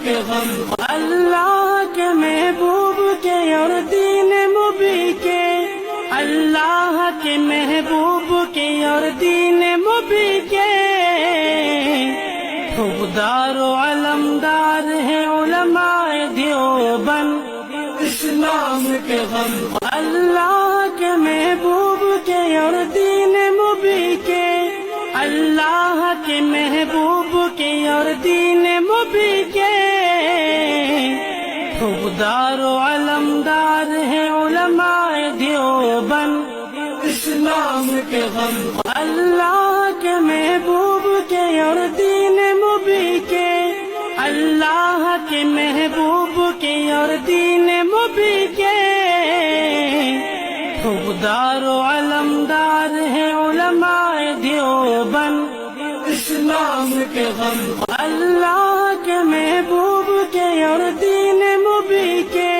کے غم، اللہ کے محبوب کے اور دین مبی کے، اللہ کے محبوب کے اور دین مبی کے، خوددار و علمدار ہیں علماء دیوبند، اسلام کے غم، اللہ کے محبوب کے اور دین مبی کے، اللہ کے محبوب کے اور دین مبی کے، خوددار و علمدار ہیں علماء دیوبند، اسلام کے غم، اللہ کے محبوب کے اور دین مبی کے، اللہ کے محبوب کے اور دین مبی کے، خوددار و علمدار ہیں علماء دیوبند، اسلام کے غم، اللہ کے محبوب کے اور دین مبی کے،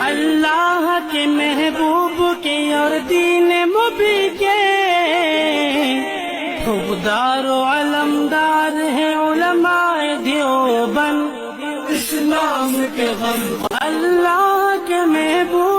اللہ کے محبوب کے اور دین مبی کے، خوددار و علمدار ہیں علماء دیوبند، اسلام کے غم، اللہ کے محبوب